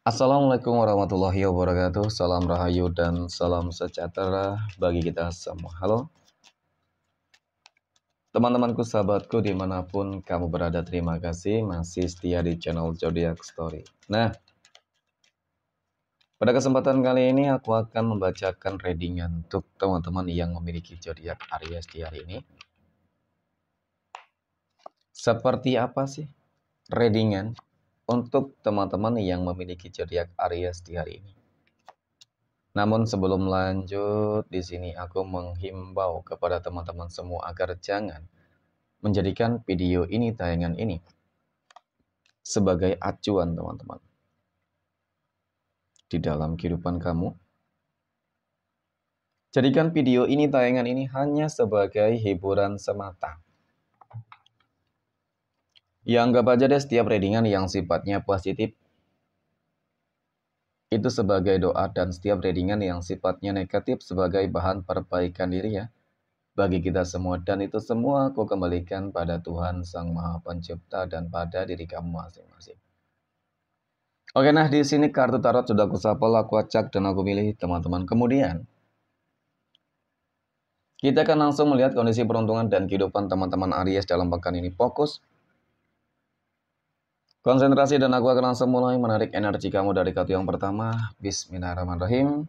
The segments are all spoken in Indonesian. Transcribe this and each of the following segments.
Assalamualaikum warahmatullahi wabarakatuh. Salam rahayu dan salam sejahtera bagi kita semua. Halo teman-temanku, sahabatku dimanapun kamu berada, terima kasih masih setia di channel Zodiac Story. Nah, pada kesempatan kali ini aku akan membacakan readingan untuk teman-teman yang memiliki zodiak Aries di hari ini. Seperti apa sih readingan untuk teman-teman yang memiliki zodiak Aries di hari ini? Namun sebelum lanjut, di sini aku menghimbau kepada teman-teman semua agar jangan menjadikan video ini, tayangan ini, sebagai acuan teman-teman di dalam kehidupan kamu. Jadikan video ini, tayangan ini hanya sebagai hiburan semata. Ya anggap aja deh setiap readingan yang sifatnya positif itu sebagai doa, dan setiap readingan yang sifatnya negatif sebagai bahan perbaikan diri ya bagi kita semua, dan itu semua aku kembalikan pada Tuhan Sang Maha Pencipta dan pada diri kamu masing-masing. Oke, nah di sini kartu tarot sudah aku shuffle, aku acak dan aku pilih teman-teman. Kemudian kita akan langsung melihat kondisi peruntungan dan kehidupan teman-teman Aries dalam pekan ini. Fokus, konsentrasi, dan aku akan langsung mulai menarik energi kamu dari kartu yang pertama. Bismillahirrahmanirrahim.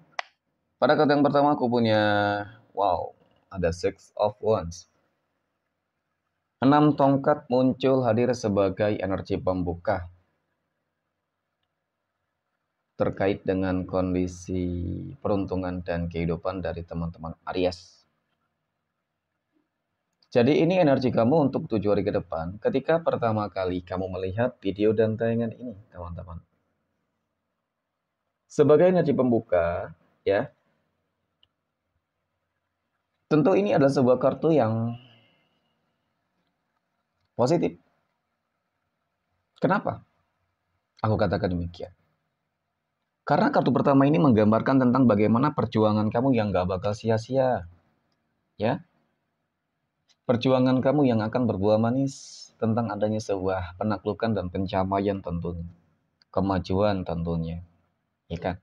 Pada kartu yang pertama aku punya, wow, ada Six of Wands. 6 tongkat muncul hadir sebagai energi pembuka terkait dengan kondisi peruntungan dan kehidupan dari teman-teman Aries. Jadi ini energi kamu untuk 7 hari ke depan ketika pertama kali kamu melihat video dan tayangan ini, teman-teman. Sebagai energi pembuka, ya, tentu ini adalah sebuah kartu yang positif. Kenapa aku katakan demikian? Karena kartu pertama ini menggambarkan tentang bagaimana perjuangan kamu yang gak bakal sia-sia. Ya, perjuangan kamu yang akan berbuah manis tentang adanya sebuah penaklukan dan pencapaian tentunya. Kemajuan tentunya. Ya kan?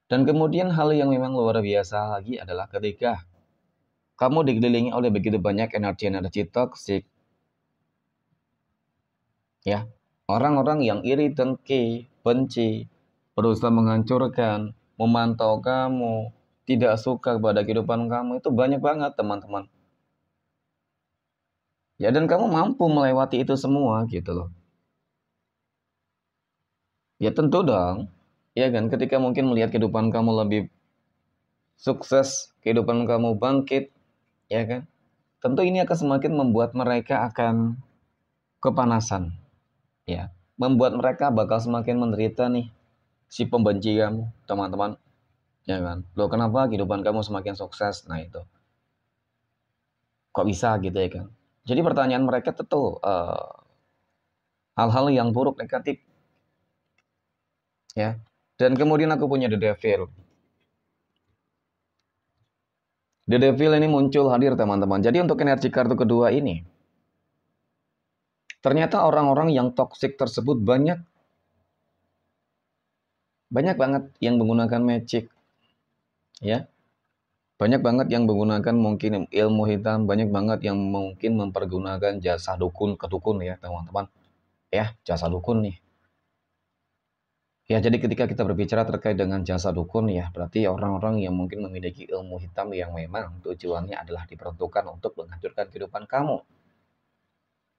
Dan kemudian hal yang memang luar biasa lagi adalah ketika kamu dikelilingi oleh begitu banyak energi-energi toksik. Ya, orang-orang yang iri, dengki, benci, berusaha menghancurkan, memantau kamu, tidak suka kepada kehidupan kamu, itu banyak banget teman-teman. Ya, dan kamu mampu melewati itu semua gitu loh. Ya tentu dong, ya kan, ketika mungkin melihat kehidupan kamu lebih sukses, kehidupan kamu bangkit, ya kan, tentu ini akan semakin membuat mereka akan kepanasan, ya, membuat mereka bakal semakin menderita nih, si pembenci kamu, teman-teman, ya kan. Loh, kenapa kehidupan kamu semakin sukses? Nah itu, kok bisa gitu ya kan. Jadi pertanyaan mereka tentu hal-hal yang buruk, negatif, ya. Dan kemudian aku punya The Devil. The Devil ini muncul hadir teman-teman. Jadi untuk energi kartu kedua ini, ternyata orang-orang yang toksik tersebut banyak banget yang menggunakan magic, ya. Banyak banget yang menggunakan mungkin ilmu hitam, banyak banget yang mungkin mempergunakan jasa dukun, kedukun ya teman-teman. Ya, jasa dukun nih. Ya, jadi ketika kita berbicara terkait dengan jasa dukun ya, berarti orang-orang yang mungkin memiliki ilmu hitam yang memang tujuannya adalah diperuntukkan untuk menghancurkan kehidupan kamu.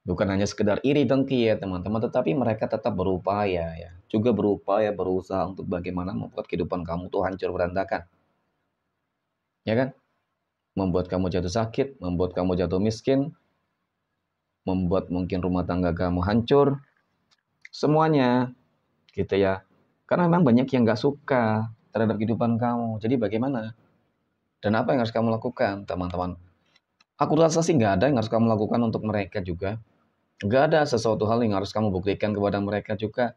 Bukan hanya sekedar iri dengki ya teman-teman, tetapi mereka tetap berupaya ya. Juga berupaya, berusaha untuk bagaimana membuat kehidupan kamu tuh hancur berantakan. Ya kan? Membuat kamu jatuh sakit, membuat kamu jatuh miskin, membuat mungkin rumah tangga kamu hancur. Semuanya gitu ya. Karena memang banyak yang gak suka terhadap kehidupan kamu. Jadi bagaimana? Dan apa yang harus kamu lakukan teman-teman? Aku rasa sih gak ada yang harus kamu lakukan untuk mereka juga. Gak ada sesuatu hal yang harus kamu buktikan kepada mereka juga.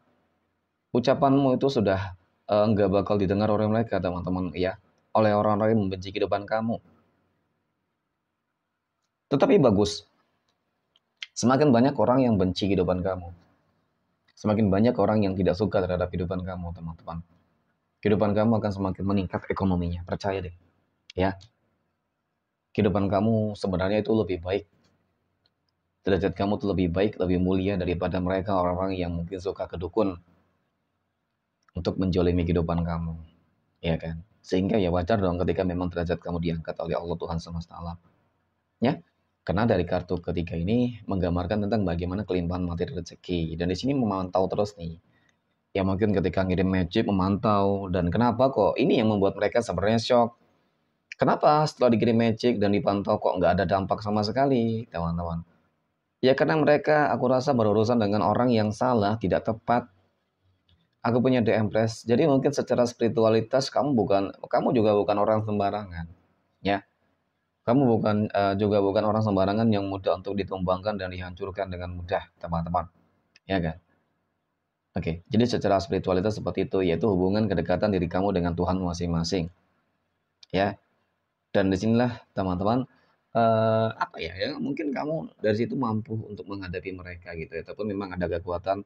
Ucapanmu itu sudah nggak bakal didengar oleh mereka teman-teman ya, oleh orang-orang yang membenci kehidupan kamu. Tetapi bagus, semakin banyak orang yang benci kehidupan kamu, Semakin banyak orang yang tidak suka terhadap kehidupan kamu, teman-teman. Kehidupan kamu akan semakin meningkat ekonominya, percaya deh. Ya, kehidupan kamu sebenarnya itu lebih baik. Derajat kamu tuh lebih baik, lebih mulia daripada mereka orang-orang yang mungkin suka kedukun untuk menjolimi kehidupan kamu. Ya kan? Sehingga ya wajar dong ketika memang derajat kamu diangkat oleh Allah Tuhan semesta alam. Ya, karena dari kartu ketiga ini menggambarkan tentang bagaimana kelimpahan materi rezeki. Dan di sini memantau terus nih. Ya mungkin ketika ngirim magic memantau. Dan kenapa kok ini yang membuat mereka sebenarnya shock. Kenapa setelah dikirim magic dan dipantau kok nggak ada dampak sama sekali, teman-teman? Ya karena mereka aku rasa berurusan dengan orang yang salah, tidak tepat. Aku punya DM Press. Jadi mungkin secara spiritualitas kamu juga bukan orang sembarangan. Ya, kamu juga bukan orang sembarangan yang mudah untuk ditumbangkan dan dihancurkan dengan mudah, teman-teman. Ya kan? Oke, jadi secara spiritualitas seperti itu, yaitu hubungan kedekatan diri kamu dengan Tuhan masing-masing. Ya, dan disinilah teman-teman, apa ya, ya mungkin kamu dari situ mampu untuk menghadapi mereka gitu ya. Ataupun memang ada kekuatan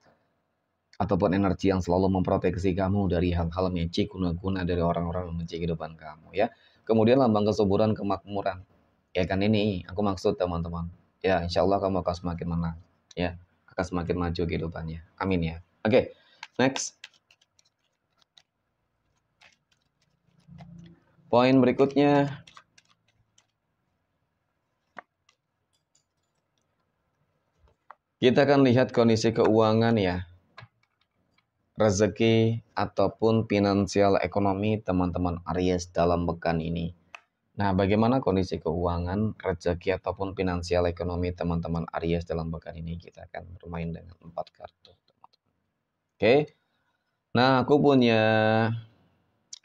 ataupun energi yang selalu memproteksi kamu dari hal-hal magic, guna-guna dari orang-orang yang membenci kehidupan kamu ya. Kemudian lambang kesuburan, kemakmuran. Ya kan ini aku maksud teman-teman. Ya insya Allah kamu akan semakin menang. Ya, akan semakin maju kehidupannya. Amin ya. Oke, next. Poin berikutnya. Kita akan lihat kondisi keuangan ya. Rezeki ataupun finansial ekonomi teman-teman Aries dalam pekan ini. Nah, bagaimana kondisi keuangan, rezeki ataupun finansial ekonomi teman-teman Aries dalam pekan ini? Kita akan bermain dengan 4 kartu, teman-teman. Oke. Nah, aku punya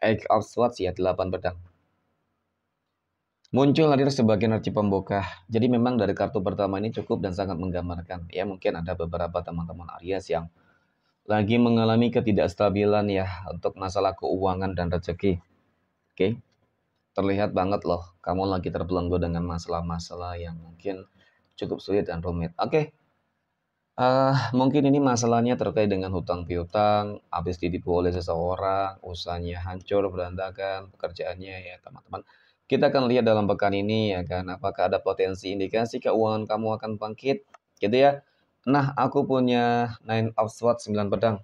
Eight of Swords ya, 8 pedang. Muncul hadir sebagai energi pembuka. Jadi memang dari kartu pertama ini cukup dan sangat menggambarkan. Ya, mungkin ada beberapa teman-teman Aries yang lagi mengalami ketidakstabilan ya untuk masalah keuangan dan rezeki. Oke. Terlihat banget loh, kamu lagi terbelenggu dengan masalah-masalah yang mungkin cukup sulit dan rumit. Oke. Mungkin ini masalahnya terkait dengan hutang piutang, habis ditipu oleh seseorang, usahanya hancur, berantakan, pekerjaannya ya teman-teman. Kita akan lihat dalam pekan ini ya kan, apakah ada potensi indikasi keuangan kamu akan bangkit, gitu ya. Nah, aku punya Nine of Swords, 9 pedang.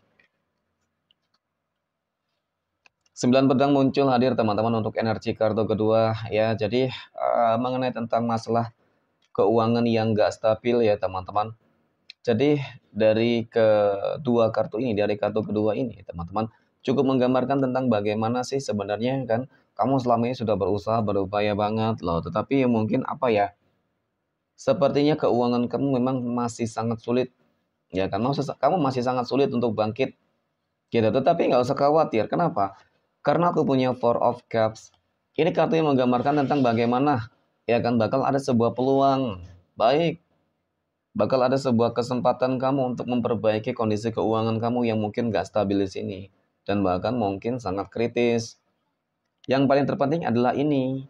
9 pedang muncul hadir teman-teman untuk energi kartu kedua ya. Jadi mengenai tentang masalah keuangan yang nggak stabil ya teman-teman. Jadi dari kedua kartu ini, dari kartu kedua ini teman-teman, cukup menggambarkan tentang bagaimana sih sebenarnya kan kamu selama ini sudah berusaha, berupaya banget loh. Tetapi mungkin apa ya, sepertinya keuangan kamu memang masih sangat sulit. Ya kan, kamu masih sangat sulit untuk bangkit gitu. Tetapi nggak usah khawatir. Kenapa? Karena aku punya Four of Cups. Ini kartu yang menggambarkan tentang bagaimana ya kan bakal ada sebuah peluang baik, bakal ada sebuah kesempatan kamu untuk memperbaiki kondisi keuangan kamu yang mungkin nggak stabil di sini dan bahkan mungkin sangat kritis. Yang paling terpenting adalah ini,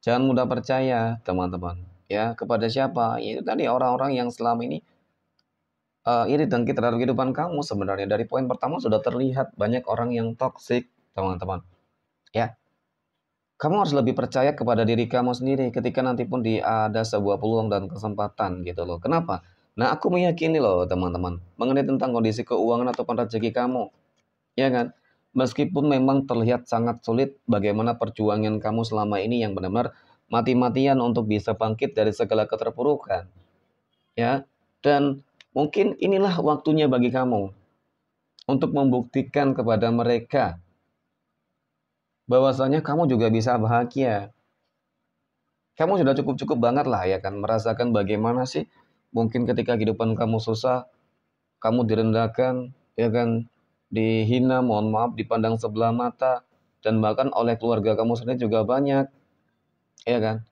jangan mudah percaya teman-teman. Ya kepada siapa? Ya, itu tadi orang-orang yang selama ini iri dengki terhadap kehidupan kamu sebenarnya. Dari poin pertama sudah terlihat banyak orang yang toksik teman-teman. Ya, kamu harus lebih percaya kepada diri kamu sendiri ketika nanti pun ada sebuah peluang dan kesempatan gitu loh. Kenapa? Nah, aku meyakini loh teman-teman mengenai tentang kondisi keuangan ataupun rezeki kamu. Ya kan? Meskipun memang terlihat sangat sulit bagaimana perjuangan kamu selama ini yang benar-benar mati-matian untuk bisa bangkit dari segala keterpurukan. Ya. Dan mungkin inilah waktunya bagi kamu untuk membuktikan kepada mereka bahwasanya kamu juga bisa bahagia. Kamu sudah cukup-cukup banget lah ya kan merasakan bagaimana sih mungkin ketika kehidupan kamu susah, kamu direndahkan, ya kan, dihina, mohon maaf, dipandang sebelah mata, dan bahkan oleh keluarga kamu sendiri juga banyak, ya kan.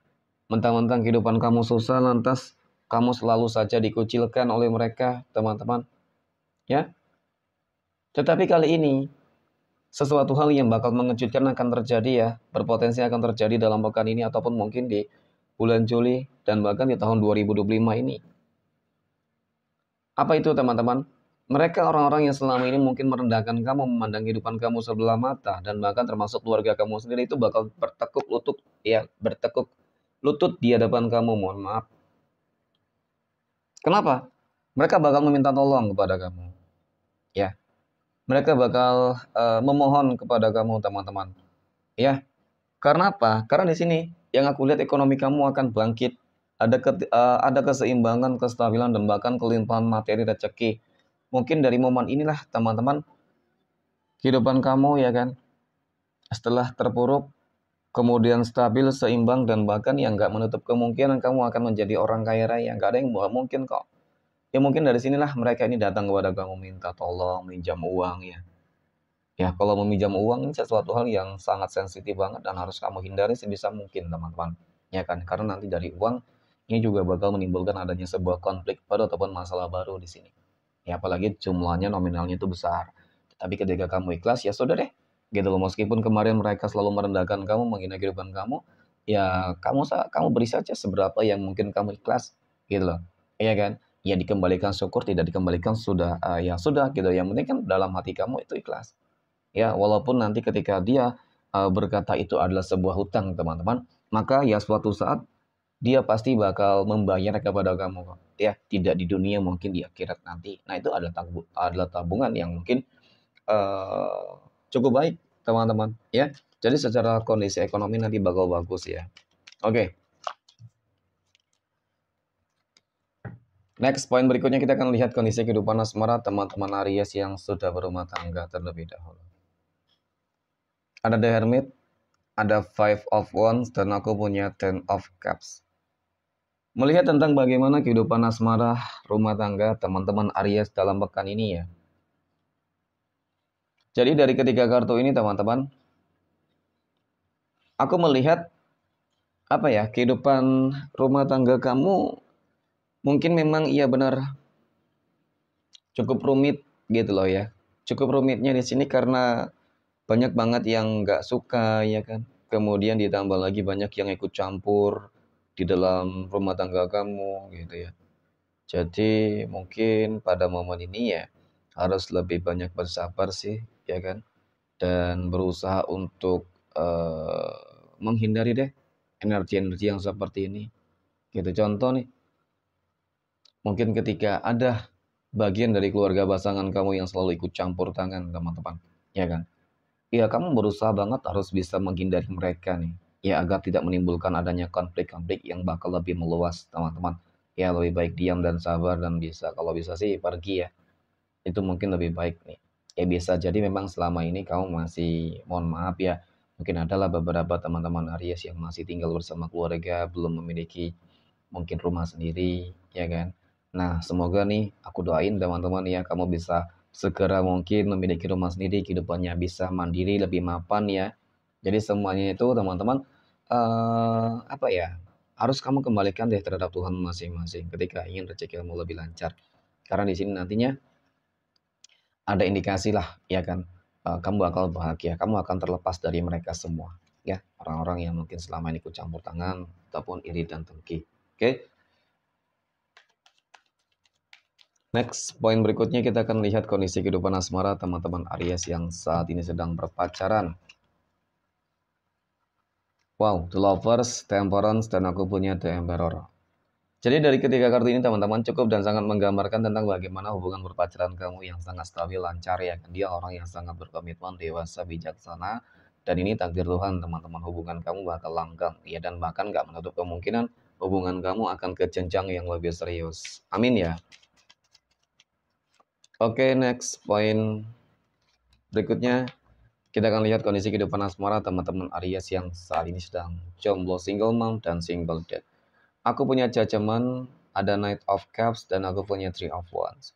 Mentang-mentang kehidupan kamu susah, lantas kamu selalu saja dikucilkan oleh mereka, teman-teman, ya. Tetapi kali ini sesuatu hal yang bakal mengejutkan akan terjadi ya, berpotensi akan terjadi dalam pekan ini ataupun mungkin di bulan Juli dan bahkan di tahun 2025 ini. Apa itu teman-teman? Mereka orang-orang yang selama ini mungkin merendahkan kamu, memandang kehidupan kamu sebelah mata, dan bahkan termasuk keluarga kamu sendiri itu bakal bertekuk lutut, ya, bertekuk lutut di hadapan kamu, mohon maaf. Kenapa? Mereka bakal meminta tolong kepada kamu, ya. Mereka bakal memohon kepada kamu, teman-teman, ya. Karena apa? Karena di sini yang aku lihat ekonomi kamu akan bangkit, ada keseimbangan, kestabilan, dan bahkan kelimpahan materi rezeki. Mungkin dari momen inilah, teman-teman, kehidupan kamu, ya kan, setelah terpuruk, kemudian stabil, seimbang, dan bahkan yang nggak menutup kemungkinan kamu akan menjadi orang kaya raya. Nggak ada yang nggak mungkin kok. Ya mungkin dari sinilah mereka ini datang kepada kamu minta tolong, minjam uang, ya. Ya, kalau meminjam uang ini sesuatu hal yang sangat sensitif banget dan harus kamu hindari sebisa mungkin, teman-teman. Ya kan? Karena nanti dari uang ini juga bakal menimbulkan adanya sebuah konflik baru ataupun masalah baru di sini. Ya, apalagi jumlahnya nominalnya itu besar. Tapi ketika kamu ikhlas, ya sudah deh. Gitu loh, meskipun kemarin mereka selalu merendahkan kamu, menghina kehidupan kamu, ya kamu beri saja seberapa yang mungkin kamu ikhlas, gitu loh. Iya kan? Ya dikembalikan syukur, tidak dikembalikan sudah ya sudah gitu. Yang penting kan dalam hati kamu itu ikhlas. Ya, walaupun nanti ketika dia berkata itu adalah sebuah hutang, teman-teman, maka ya suatu saat dia pasti bakal membayar kepada kamu kok. Ya, tidak di dunia, mungkin di akhirat nanti. Nah, itu adalah tabungan yang mungkin eh, cukup baik, teman-teman. Ya, jadi secara kondisi ekonomi nanti bakal bagus ya. Oke, next poin berikutnya kita akan lihat kondisi kehidupan asmara teman-teman Aries yang sudah berumah tangga terlebih dahulu. Ada The Hermit, ada Five of Wands, dan aku punya Ten of Cups. Melihat tentang bagaimana kehidupan asmara rumah tangga teman-teman Aries dalam pekan ini ya. Jadi dari ketiga kartu ini, teman-teman, aku melihat apa ya, kehidupan rumah tangga kamu mungkin memang iya benar cukup rumit gitu loh ya. Cukup rumitnya di sini karena banyak banget yang nggak suka, ya kan. Kemudian ditambah lagi banyak yang ikut campur di dalam rumah tangga kamu gitu ya. Jadi mungkin pada momen ini ya harus lebih banyak bersabar sih, ya kan? Dan berusaha untuk menghindari deh energi-energi yang seperti ini. Gitu, contoh nih, mungkin ketika ada bagian dari keluarga pasangan kamu yang selalu ikut campur tangan, teman-teman, ya kan? Ya, kamu berusaha banget harus bisa menghindari mereka nih, ya agar tidak menimbulkan adanya konflik-konflik yang bakal lebih meluas, teman-teman. Ya, lebih baik diam dan sabar, dan bisa, kalau bisa sih pergi ya. Itu mungkin lebih baik nih. Ya bisa jadi memang selama ini kamu masih, mohon maaf ya, mungkin adalah beberapa teman-teman Aries yang masih tinggal bersama keluarga, belum memiliki mungkin rumah sendiri, ya kan. Nah, semoga nih aku doain teman-teman ya, kamu bisa segera mungkin memiliki rumah sendiri, kehidupannya bisa mandiri, lebih mapan ya. Jadi semuanya itu, teman-teman, apa ya, harus kamu kembalikan deh terhadap Tuhan masing-masing ketika ingin rezeki kamu lebih lancar. Karena di sini nantinya ada indikasi lah, ya kan, kamu bakal bahagia, kamu akan terlepas dari mereka semua, ya, orang-orang yang mungkin selama ini ikut campur tangan ataupun iri dan dengki. Oke, next poin berikutnya kita akan lihat kondisi kehidupan asmara teman-teman Aries yang saat ini sedang berpacaran. Wow, The Lovers, Temperance, dan aku punya The Emperor. Jadi dari ketiga kartu ini, teman-teman, cukup dan sangat menggambarkan tentang bagaimana hubungan berpacaran kamu yang sangat stabil, lancar, ya kan. Dia orang yang sangat berkomitmen, dewasa, bijaksana, dan ini takdir Tuhan, teman-teman. Hubungan kamu bakal langgeng, ya, dan bahkan gak menutup kemungkinan hubungan kamu akan ke jenjang yang lebih serius. Amin ya. Oke, next poin berikutnya kita akan lihat kondisi kehidupan asmara teman-teman Aries yang saat ini sedang jomblo, single mom, dan single dad. Aku punya Judgment, ada Knight of Cups, dan aku punya Three of Wands.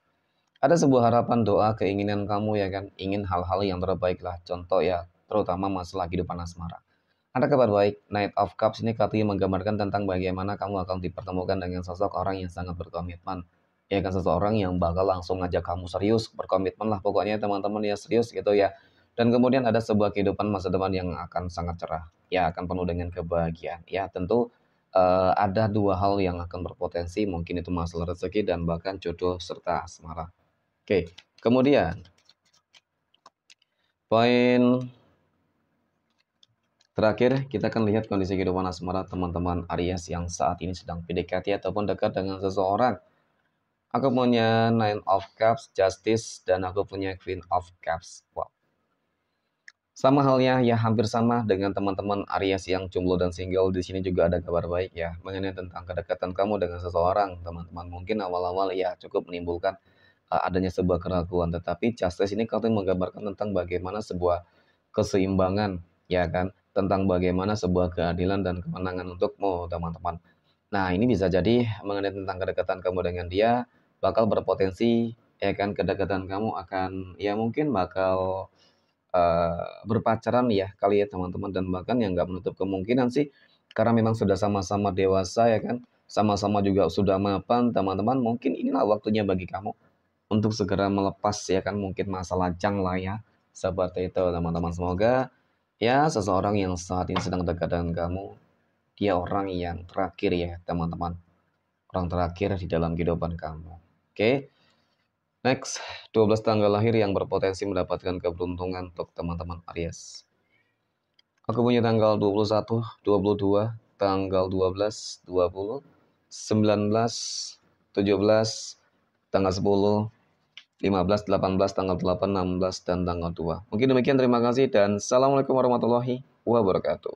Ada sebuah harapan, doa, keinginan kamu, ya kan, ingin hal-hal yang terbaik lah. Contoh ya, terutama masalah kehidupan asmara. Ada kabar baik, Knight of Cups ini katanya menggambarkan tentang bagaimana kamu akan dipertemukan dengan sosok orang yang sangat berkomitmen. Ya kan, seseorang yang bakal langsung ngajak kamu serius, berkomitmen lah pokoknya, teman-teman ya, serius gitu ya. Dan kemudian ada sebuah kehidupan masa depan yang akan sangat cerah. Ya, akan penuh dengan kebahagiaan. Ya, tentu ada dua hal yang akan berpotensi, mungkin itu masalah rezeki dan bahkan jodoh serta asmara. Oke, kemudian poin terakhir, kita akan lihat kondisi kehidupan asmara teman-teman Aries yang saat ini sedang PDKT ataupun dekat dengan seseorang. Aku punya Nine of Cups, Justice, dan aku punya Queen of Cups. Wow. Sama halnya, ya hampir sama dengan teman-teman Aries yang jomblo dan single. Di sini juga ada kabar baik ya, mengenai tentang kedekatan kamu dengan seseorang. Teman-teman mungkin awal-awal ya cukup menimbulkan adanya sebuah keraguan. Tetapi Justice ini kalau menggambarkan tentang bagaimana sebuah keseimbangan, ya kan? Tentang bagaimana sebuah keadilan dan kemenangan untukmu, teman-teman. Nah, ini bisa jadi mengenai tentang kedekatan kamu dengan dia bakal berpotensi, ya kan? Kedekatan kamu akan, ya mungkin bakal berpacaran ya kali ya teman-teman, dan bahkan yang nggak menutup kemungkinan sih karena memang sudah sama-sama dewasa ya kan, sama-sama juga sudah mapan teman-teman, mungkin inilah waktunya bagi kamu untuk segera melepas ya kan, mungkin masa lajang lah ya, seperti itu teman-teman. Semoga ya seseorang yang saat ini sedang dekat dengan kamu, dia orang yang terakhir ya teman-teman, orang terakhir di dalam kehidupan kamu. Oke, next, 12 tanggal lahir yang berpotensi mendapatkan keberuntungan untuk teman-teman Aries. Aku punya tanggal 21, 22, tanggal 12, 20, 19, 17, tanggal 10, 15, 18, tanggal 8, 16, dan tanggal 2. Mungkin demikian, terima kasih dan assalamualaikum warahmatullahi wabarakatuh.